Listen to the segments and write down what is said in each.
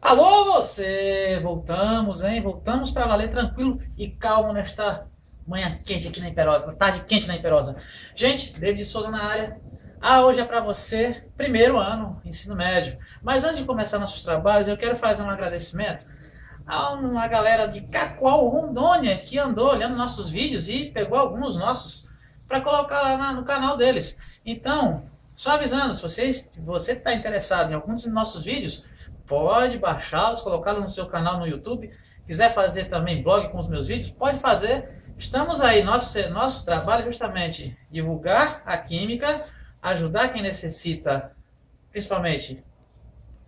Alô você! Voltamos, hein? Voltamos para valer tranquilo e calmo nesta manhã quente aqui na Iperosa, tarde quente na Iperosa. Gente, David Souza na área. Hoje é para você, primeiro ano, ensino médio. Mas antes de começar nossos trabalhos, eu quero fazer um agradecimento a uma galera de Cacoal, Rondônia, que andou olhando nossos vídeos e pegou alguns nossos para colocar lá no canal deles. Então, só avisando, se você está interessado em alguns dos nossos vídeos, pode baixá-los, colocá-los no seu canal no YouTube. Quiser fazer também blog com os meus vídeos, pode fazer. Estamos aí, nosso trabalho é justamente divulgar a química, ajudar quem necessita, principalmente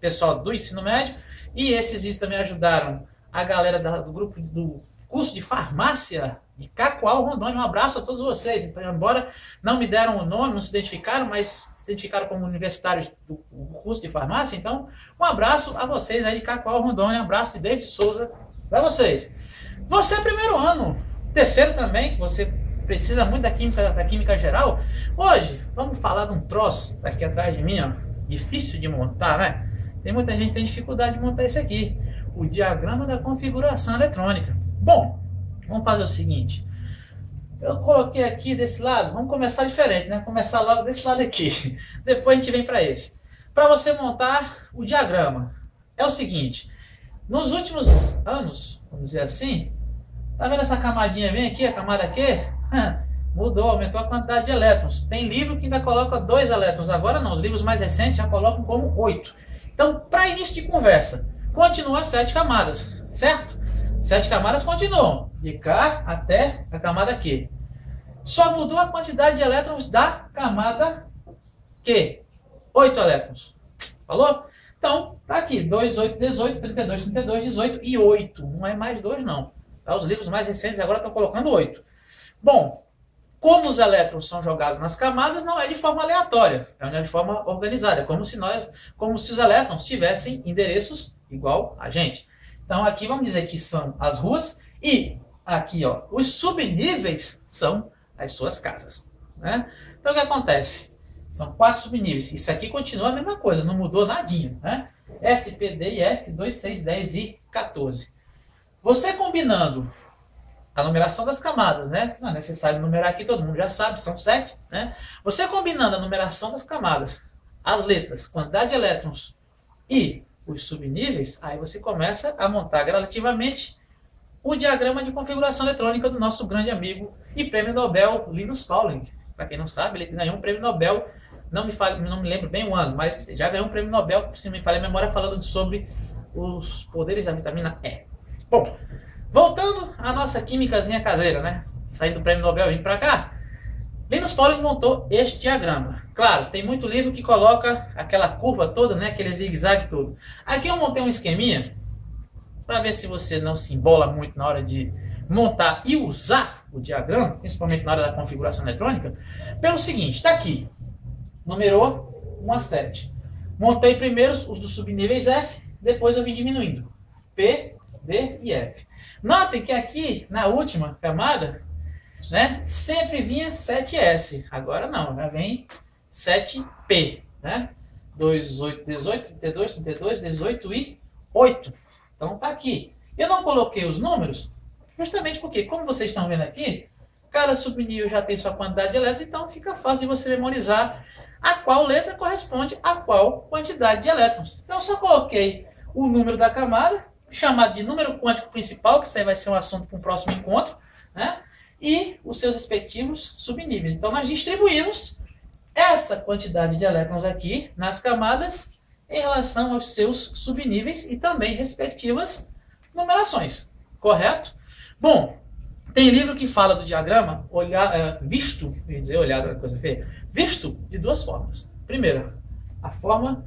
pessoal do ensino médio. E esses vídeos também ajudaram a galera do grupo do curso de farmácia de Cacoal, Rondônia. Um abraço a todos vocês. Então, embora não me deram o nome, não se identificaram, mas se identificaram como universitários do curso de farmácia. Então, um abraço a vocês aí de Cacoal, Rondônia. Um abraço de David Souza para vocês. Você é primeiro ano, terceiro também, você precisa muito da química geral. Hoje, vamos falar de um troço daqui atrás de mim, ó, difícil de montar, né? Tem muita gente que tem dificuldade de montar isso aqui. O diagrama da configuração eletrônica. Bom, vamos fazer o seguinte. Eu coloquei aqui desse lado, vamos começar diferente, né? Começar logo desse lado aqui. Depois a gente vem para esse. Para você montar o diagrama, é o seguinte. Nos últimos anos, vamos dizer assim, tá vendo essa camadinha bem aqui, a camada aqui? Mudou, aumentou a quantidade de elétrons. Tem livro que ainda coloca 2 elétrons. Agora não, os livros mais recentes já colocam como 8. Então, para início de conversa, continua 7 camadas, certo? 7 camadas continuam, de cá até a camada Q. Só mudou a quantidade de elétrons da camada Q. 8 elétrons. Falou? Então, tá aqui, 2, 8, 18, 32, 32, 18 e 8. Não é mais 2 não. Tá? Os livros mais recentes agora estão colocando 8. Bom, como os elétrons são jogados nas camadas, não é de forma aleatória, é de forma organizada, como se os elétrons tivessem endereços igual a gente. Então aqui vamos dizer que são as ruas e aqui, ó, os subníveis são as suas casas, né? Então o que acontece? São 4 subníveis. Isso aqui continua a mesma coisa, não mudou nadinha, né? S, P, D e F, 2, 6, 10 e 14. Você combinando a numeração das camadas, né? Não é necessário numerar aqui, todo mundo já sabe, são 7, né? Você combinando a numeração das camadas, as letras, quantidade de elétrons e os subníveis, aí você começa a montar gradativamente o diagrama de configuração eletrônica do nosso grande amigo e prêmio Nobel Linus Pauling. Para quem não sabe, ele ganhou um prêmio Nobel, não me lembro bem o ano, mas já ganhou um prêmio Nobel, se me falha a memória, falando sobre os poderes da vitamina E. Bom, voltando à nossa químicazinha caseira, né? Saindo do prêmio Nobel e vindo para cá, Linus Pauling montou este diagrama. Claro, tem muito livro que coloca aquela curva toda, né? Aquele zigue-zague todo. Aqui eu montei um esqueminha para ver se você não se embola muito na hora de montar e usar o diagrama, principalmente na hora da configuração eletrônica, pelo seguinte, está aqui, numerou 1 a 7. Montei primeiro os dos subníveis S, depois eu vim diminuindo. P, D e F. Notem que aqui, na última camada, né, sempre vinha 7S. Agora não, já vem 7P. Né? 2, 8, 18, 32, 32, 18 e 8. Então tá aqui. Eu não coloquei os números, justamente porque, como vocês estão vendo aqui, cada subnível já tem sua quantidade de elétrons, então fica fácil de você memorizar a qual letra corresponde a qual quantidade de elétrons. Então eu só coloquei o número da camada, chamado de número quântico principal, que isso aí vai ser um assunto para um próximo encontro, né? E os seus respectivos subníveis. Então nós distribuímos essa quantidade de elétrons aqui nas camadas em relação aos seus subníveis e também respectivas numerações. Correto? Bom, tem livro que fala do diagrama visto, quer dizer, olhado é coisa feia, visto de 2 formas. Primeiro, a forma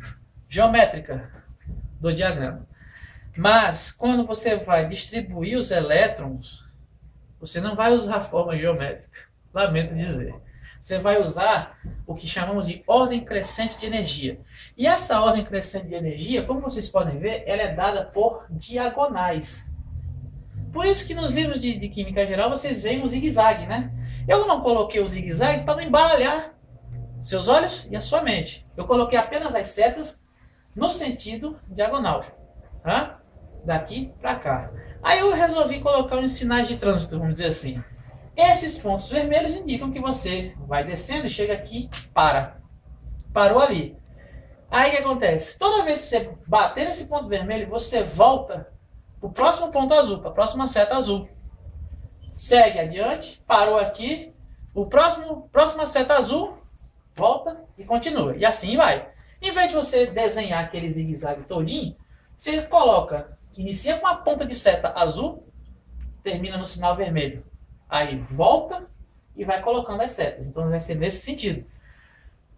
geométrica do diagrama. Mas, quando você vai distribuir os elétrons, você não vai usar a forma geométrica. Lamento dizer. Você vai usar o que chamamos de ordem crescente de energia. E essa ordem crescente de energia, como vocês podem ver, ela é dada por diagonais. Por isso que nos livros de química geral vocês veem o zigue-zague, né? Eu não coloquei o zigue-zague para não embaralhar seus olhos e a sua mente. Eu coloquei apenas as setas no sentido diagonal. tá? Daqui para cá. Aí eu resolvi colocar uns sinais de trânsito, vamos dizer assim. Esses pontos vermelhos indicam que você vai descendo e chega aqui, parou ali. Aí o que acontece? Toda vez que você bater nesse ponto vermelho, você volta para o próximo ponto azul, para a próxima seta azul. Segue adiante, parou aqui, próxima seta azul, volta e continua. E assim vai. Em vez de você desenhar aquele zigue-zague todinho, você inicia com a ponta de seta azul, termina no sinal vermelho. Aí volta e vai colocando as setas. Então vai ser nesse sentido.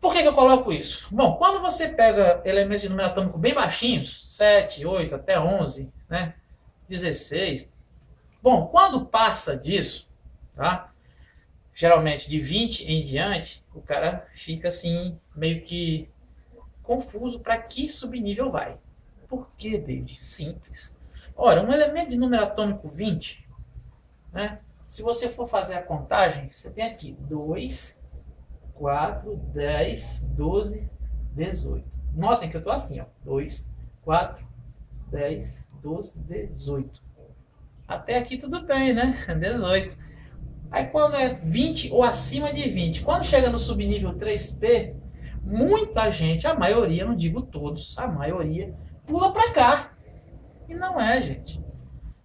Por que eu coloco isso? Bom, quando você pega elementos de número atômico bem baixinhos, 7, 8, até 11, né, 16. Bom, quando passa disso, tá? Geralmente de 20 em diante, o cara fica assim, meio que confuso para que subnível vai. Por que, David? Simples. Ora, um elemento de número atômico 20, né? Se você for fazer a contagem, você tem aqui 2, 4, 10, 12, 18. Notem que eu estou assim, ó. 2, 4, 10, 12, 18. Até aqui tudo bem, né? 18. Aí quando é 20 ou acima de 20, quando chega no subnível 3P, muita gente, a maioria, não digo todos, a maioria, pula para cá. E não é, gente.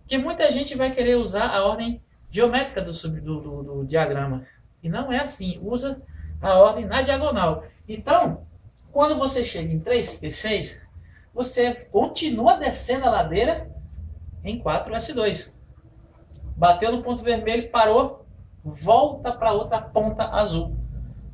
Porque muita gente vai querer usar a ordem geométrica do diagrama. E não é assim. Usa a ordem na diagonal. Então, quando você chega em 3P6, você continua descendo a ladeira em 4S2. Bateu no ponto vermelho, parou, volta para outra ponta azul.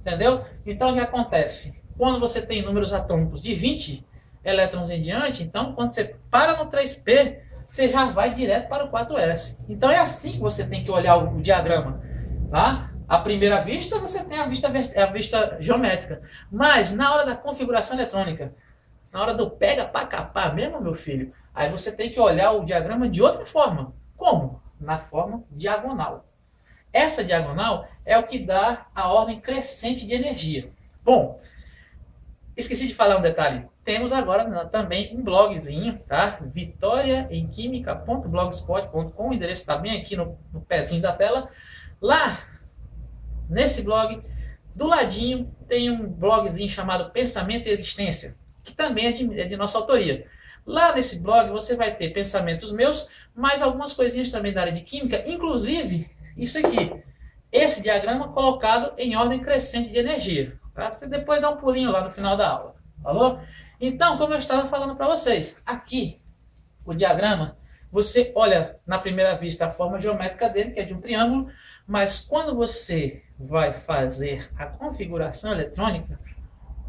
Entendeu? Então, o que acontece? Quando você tem números atômicos de 20 elétrons em diante, então, quando você para no 3P, você já vai direto para o 4S. Então, é assim que você tem que olhar o diagrama. Tá? À primeira vista, você tem a vista geométrica. Mas, na hora da configuração eletrônica, na hora do pega para capar mesmo, meu filho, aí você tem que olhar o diagrama de outra forma. Como? Na forma diagonal. Essa diagonal é o que dá a ordem crescente de energia. Bom, esqueci de falar um detalhe. Temos agora também um blogzinho, tá? vitoriaemquimica.blogspot.com. O endereço está bem aqui no pezinho da tela. Lá, nesse blog, do ladinho, tem um blogzinho chamado Pensamento e Existência, que também é de nossa autoria. Lá nesse blog você vai ter pensamentos meus, mas algumas coisinhas também da área de química, inclusive isso aqui. Esse diagrama colocado em ordem crescente de energia. Tá? Você depois dá um pulinho lá no final da aula. Falou? Então, como eu estava falando para vocês, aqui o diagrama, você olha na primeira vista a forma geométrica dele, que é de um triângulo, mas quando você vai fazer a configuração eletrônica,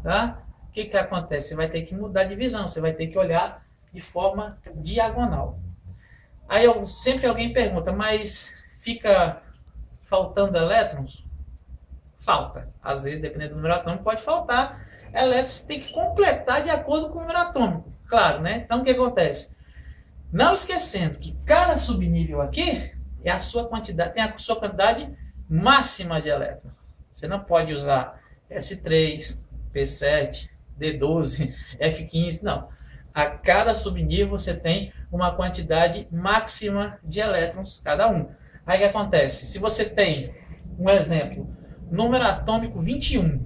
tá? O que acontece? Você vai ter que mudar de visão, você vai ter que olhar de forma diagonal. Aí sempre alguém pergunta, mas fica faltando elétrons? Falta. Às vezes, dependendo do número atômico, pode faltar elétrons. Você tem que completar de acordo com o número atômico. Claro, né? Então, o que acontece? Não esquecendo que cada subnível aqui é a sua quantidade, tem a sua quantidade máxima de elétrons. Você não pode usar S3, P7, D12, F15, não. A cada subnível você tem uma quantidade máxima de elétrons cada um. Aí o que acontece? Se você tem, um exemplo, número atômico 21,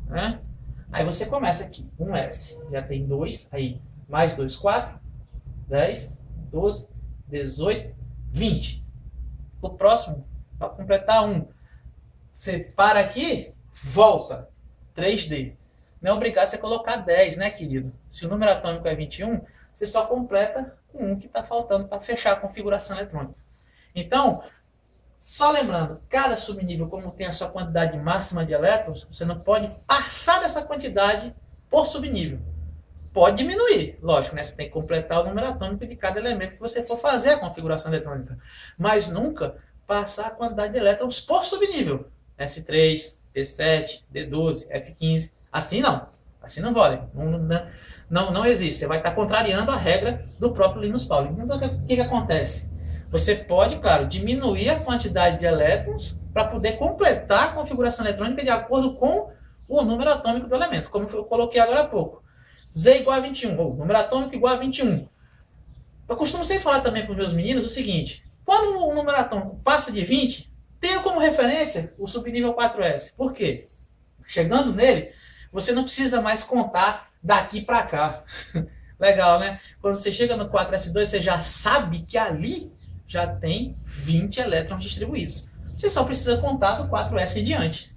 né? Aí você começa aqui, 1S, já tem 2, aí mais 2, 4, 10, 12, 18, 20. O próximo, para completar 1, você para aqui, volta, 3D. Não é obrigado você colocar 10, né, querido? Se o número atômico é 21, você só completa com 1 que está faltando para fechar a configuração eletrônica. Então, só lembrando, cada subnível, como tem a sua quantidade máxima de elétrons, você não pode passar dessa quantidade por subnível. Pode diminuir, lógico, né? Você tem que completar o número atômico de cada elemento que você for fazer a configuração eletrônica. Mas nunca passar a quantidade de elétrons por subnível. S3, P7, D12, F15. Assim não. Assim não vale. Não existe. Você vai estar contrariando a regra do próprio Linus Pauling. Então, o que acontece? Você pode, claro, diminuir a quantidade de elétrons para poder completar a configuração eletrônica de acordo com o número atômico do elemento, como eu coloquei agora há pouco. Z igual a 21, ou número atômico igual a 21. Eu costumo sempre falar também para os meus meninos o seguinte: quando o número atômico passa de 20, tenha como referência o subnível 4S. Por quê? Chegando nele, você não precisa mais contar daqui para cá. Legal, né? Quando você chega no 4S2, você já sabe que ali já tem 20 elétrons distribuídos. Você só precisa contar do 4S em diante.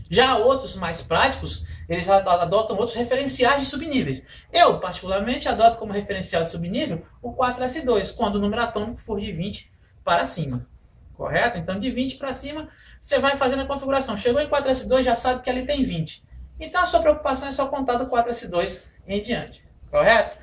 Já outros mais práticos, eles adotam outros referenciais de subníveis. Eu, particularmente, adoto como referencial de subnível o 4S2, quando o número atômico for de 20 para cima. Correto? Então, de 20 para cima, você vai fazendo a configuração. Chegou em 4S2, já sabe que ali tem 20. Então, a sua preocupação é só contar do 4S2 em diante. Correto?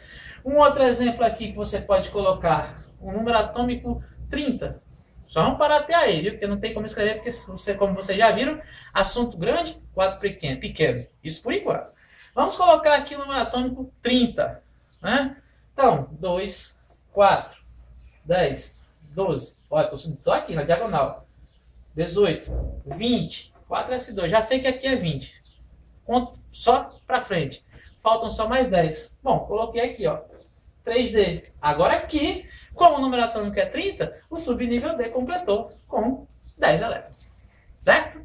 Um outro exemplo aqui que você pode colocar, o número atômico 30. Só não parar até aí, viu? Porque não tem como escrever, porque você, como vocês já viram, assunto grande, quadro pequeno. Isso por enquanto. Vamos colocar aqui o número atômico 30. Né? Então, 2, 4, 10, 12. Olha, estou só aqui na diagonal. 18, 20, 4S2. Já sei que aqui é 20. Conto só para frente. Faltam só mais 10. Bom, coloquei aqui, ó. 3D. Agora aqui, como o número atômico é 30, o subnível D completou com 10 elétrons. Certo?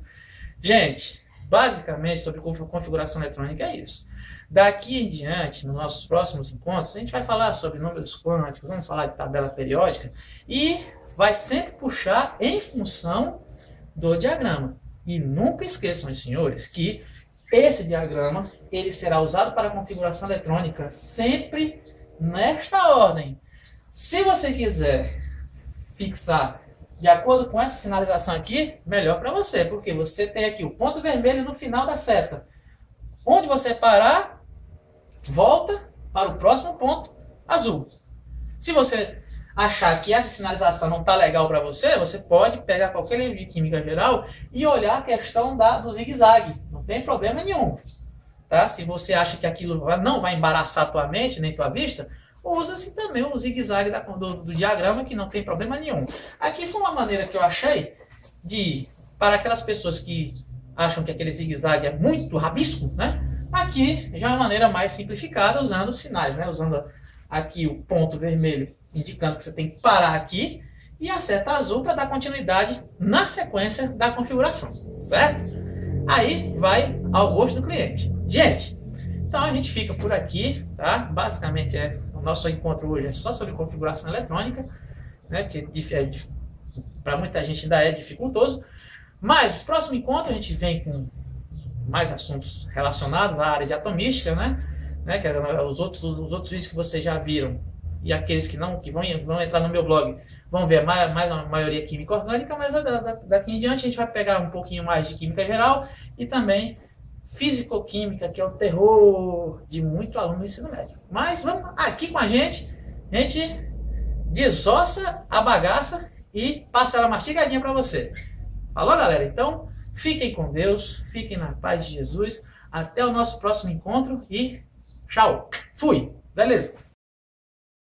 Gente, basicamente sobre configuração eletrônica é isso. Daqui em diante, nos nossos próximos encontros, a gente vai falar sobre números quânticos, vamos falar de tabela periódica e vai sempre puxar em função do diagrama. E nunca esqueçam, senhores, que esse diagrama ele será usado para a configuração eletrônica sempre nesta ordem. Se você quiser fixar de acordo com essa sinalização aqui, melhor para você, porque você tem aqui o ponto vermelho no final da seta. Onde você parar, volta para o próximo ponto azul. Se você achar que essa sinalização não está legal para você, você pode pegar qualquer livro de química geral e olhar a questão do zigue-zague. Não tem problema nenhum. Tá? Se você acha que aquilo não vai embaraçar a tua mente, nem tua vista, usa-se também o zigue-zague do diagrama, que não tem problema nenhum. Aqui foi uma maneira que eu achei para aquelas pessoas que acham que aquele zigue-zague é muito rabisco, né? Aqui já é uma maneira mais simplificada, usando sinais, né? Usando aqui o ponto vermelho, indicando que você tem que parar aqui, e a seta azul para dar continuidade na sequência da configuração, certo? Aí vai ao gosto do cliente. Gente, então a gente fica por aqui, tá? Basicamente o nosso encontro hoje é só sobre configuração eletrônica, né? Que para muita gente ainda é dificultoso, mas no próximo encontro a gente vem com mais assuntos relacionados à área de atomística, né? Que os outros vídeos que vocês já viram e aqueles que vão entrar no meu blog vão ver mais a maioria química orgânica, mas daqui em diante a gente vai pegar um pouquinho mais de química geral e também físico-química, que é o terror de muito aluno do ensino médio. Mas vamos aqui com a gente desossa a bagaça e passa ela mastigadinha para você. Falou, galera? Então, fiquem com Deus, fiquem na paz de Jesus. Até o nosso próximo encontro e tchau. Fui. Beleza?